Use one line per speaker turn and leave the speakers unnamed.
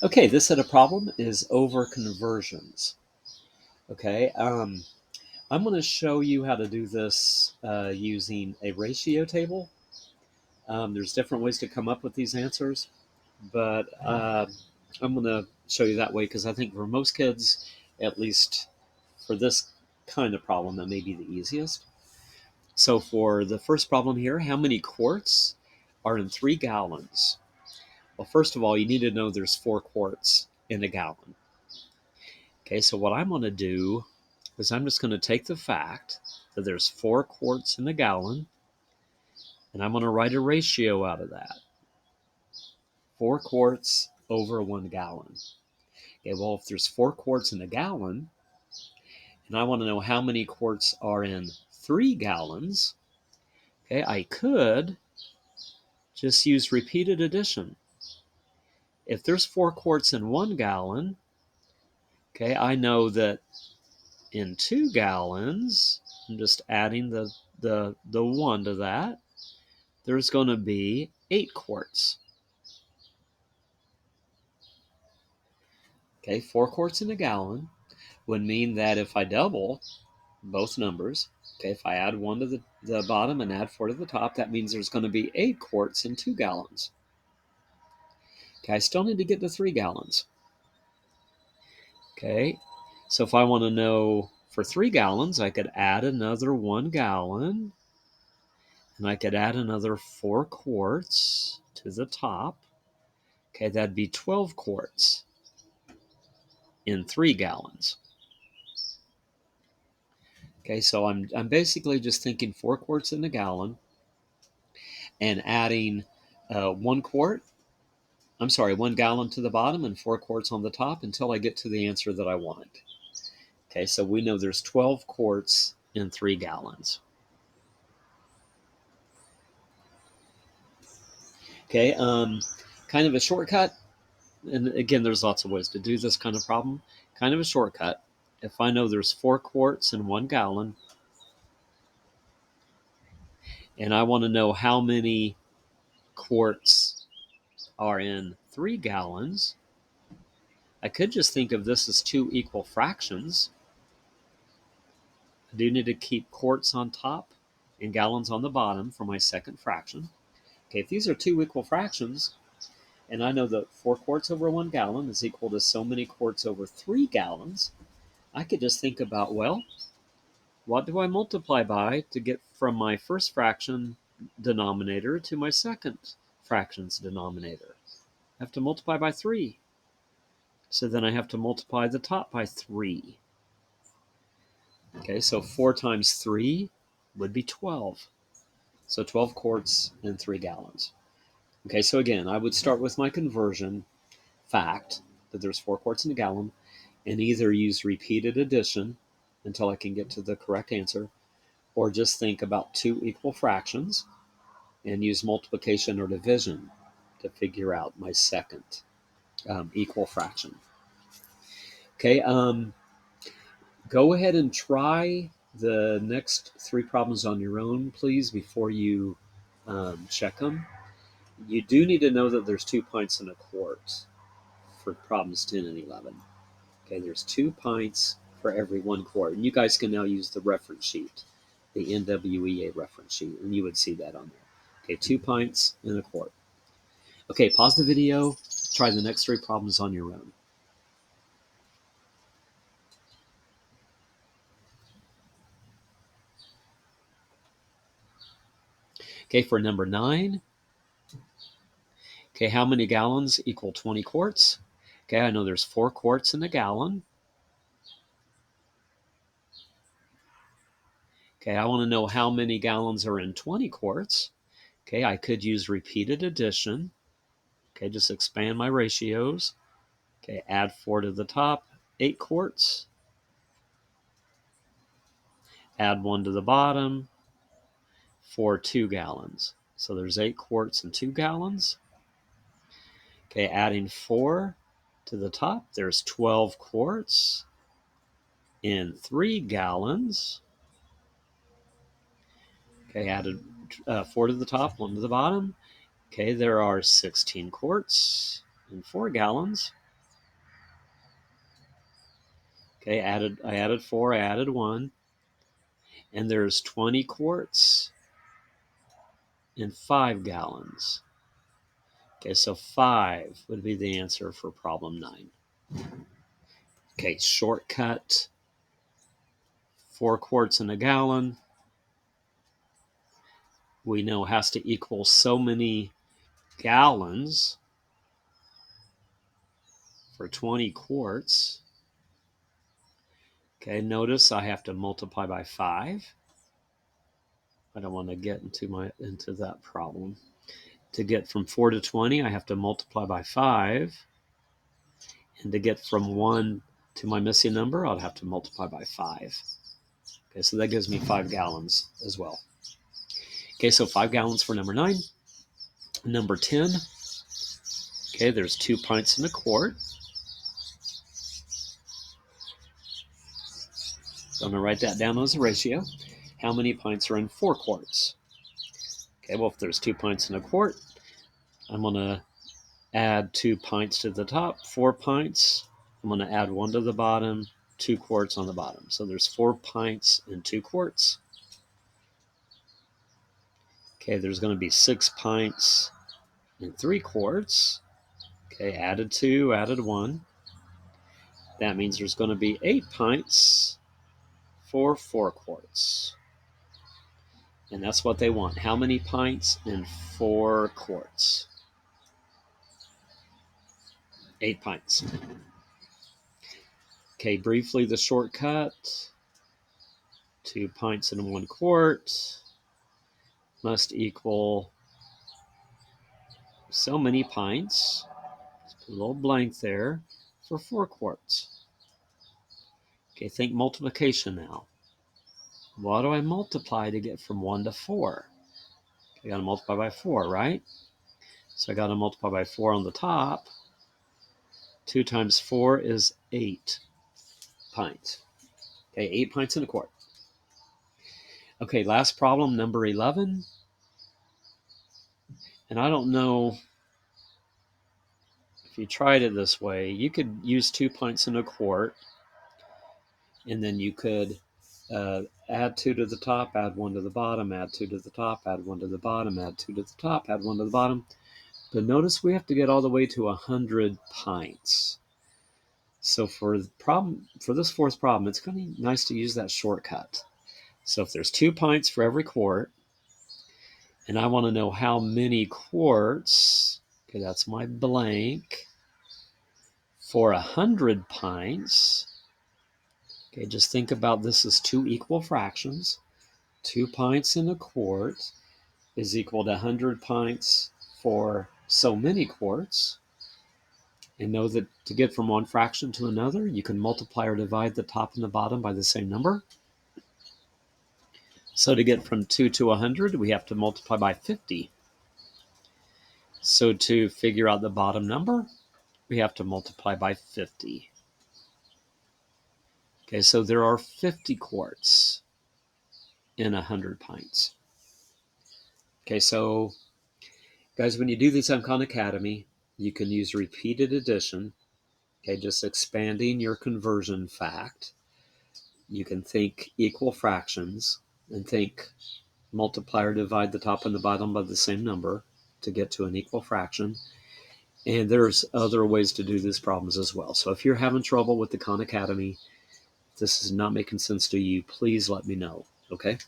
Okay, this set of problem is over conversions. Okay, I'm going to show you how to do this using a ratio table. There's different ways to come up with these answers, but I'm going to show you that way because I think for most kids, at least for this kind of problem, that may be the easiest. So for the first problem here, how many quarts are in 3 gallons? Well, first of all, you need to know there's 4 quarts in a gallon. Okay, so what I'm going to do is I'm just going to take the fact that there's 4 quarts in a gallon, and I'm going to write a ratio out of that. 4 quarts over 1 gallon. Okay, well, if there's 4 quarts in a gallon, and I want to know how many quarts are in 3 gallons, okay, I could just use repeated addition. If there's 4 quarts in 1 gallon, okay, I know that in 2 gallons, I'm just adding the 1 to that, there's going to be 8 quarts. Okay, 4 quarts in a gallon would mean that if I double both numbers, okay, if I add 1 to the bottom and add 4 to the top, that means there's going to be 8 quarts in 2 gallons. Okay, I still need to get to 3 gallons. Okay, so if I want to know for 3 gallons, I could add another 1 gallon, and I could add another 4 quarts to the top. Okay, that'd be 12 quarts in 3 gallons. Okay, so I'm basically just thinking 4 quarts in a gallon and adding 1 gallon to the bottom and 4 quarts on the top until I get to the answer that I want. Okay, so we know there's 12 quarts in 3 gallons. Okay, kind of a shortcut, and again, there's lots of ways to do this kind of problem. Kind of a shortcut. If I know there's 4 quarts in 1 gallon, and I want to know how many quarts are in 3 gallons, I could just think of this as 2 equal fractions. I do need to keep quarts on top and gallons on the bottom for my second fraction. Okay, if these are 2 equal fractions, and I know that 4 quarts over 1 gallon is equal to so many quarts over 3 gallons, I could just think about, well, what do I multiply by to get from my first fraction denominator to my second fraction's denominator? I have to multiply by 3. So then I have to multiply the top by 3. Okay, so 4 times 3 would be 12. So 12 quarts in 3 gallons. Okay, so again, I would start with my conversion fact that there's 4 quarts in a gallon and either use repeated addition until I can get to the correct answer, or just think about 2 equal fractions and use multiplication or division to figure out my second equal fraction. Okay, go ahead and try the next 3 problems on your own, please, before you check them. You do need to know that there's 2 pints in a quart for problems 10 and 11. Okay, there's 2 pints for every 1 quart. And you guys can now use the reference sheet, the NWEA reference sheet, and you would see that on there. Okay, 2 pints in a quart. Okay, pause the video, try the next 3 problems on your own. Okay, for number 9, okay, how many gallons equal 20 quarts? Okay, I know there's 4 quarts in a gallon. Okay, I want to know how many gallons are in 20 quarts. Okay, I could use repeated addition. Okay, just expand my ratios. Okay, add 4 to the top, 8 quarts. Add 1 to the bottom for 2 gallons. So there's 8 quarts and 2 gallons. Okay, adding 4 to the top, there's 12 quarts in 3 gallons. Okay, added 4 to the top, 1 to the bottom. Okay, there are 16 quarts in 4 gallons. Okay, I added 4, I added 1, and there's 20 quarts and 5 gallons. Okay, so 5 would be the answer for problem 9. Okay, shortcut, 4 quarts in a gallon, we know has to equal so many gallons for 20 quarts. Okay, notice I have to multiply by 5. I don't want to get into that problem. To get from 4 to 20, I have to multiply by 5. And to get from 1 to my missing number, I'll have to multiply by 5. Okay, so that gives me 5 gallons as well. Okay, so 5 gallons for number 9. Number 10, okay, there's 2 pints in a quart. So I'm going to write that down as a ratio. How many pints are in 4 quarts? Okay, well, if there's 2 pints in a quart, I'm going to add 2 pints to the top, 4 pints. I'm going to add 1 to the bottom, 2 quarts on the bottom. So there's 4 pints and 2 quarts. Okay, there's going to be 6 pints and 3 quarts. Okay, added 2, added 1. That means there's going to be 8 pints for 4 quarts. And that's what they want. How many pints in 4 quarts? 8 pints. Okay, briefly the shortcut. 2 pints in 1 quart must equal so many pints. Let's put a little blank there for 4 quarts. Okay, think multiplication now. What do I multiply to get from 1 to 4? I got to multiply by 4, right? So I got to multiply by 4 on the top. 2 times 4 is 8 pints. Okay, 8 pints in a quart. Okay, last problem, number 11. And I don't know if you tried it this way. You could use 2 pints in a quart, and then you could add 2 to the top, add 1 to the bottom, add 2 to the top, add 1 to the bottom, add 2 to the top, add 1 to the bottom. But notice we have to get all the way to 100 pints. So for this fourth problem, it's going to be nice to use that shortcut. So if there's 2 pints for every quart, and I want to know how many quarts, okay, that's my blank, for 100 pints. Okay, just think about this as 2 equal fractions. 2 pints in a quart is equal to 100 pints for so many quarts. And know that to get from one fraction to another, you can multiply or divide the top and the bottom by the same number. So to get from 2 to 100, we have to multiply by 50. So to figure out the bottom number, we have to multiply by 50. Okay, so there are 50 quarts in 100 pints. Okay, so guys, when you do this on Khan Academy, you can use repeated addition. Okay, just expanding your conversion fact. You can think equal fractions and think multiply or divide the top and the bottom by the same number to get to an equal fraction. And there's other ways to do these problems as well. So if you're having trouble with the Khan Academy, if this is not making sense to you, please let me know, okay?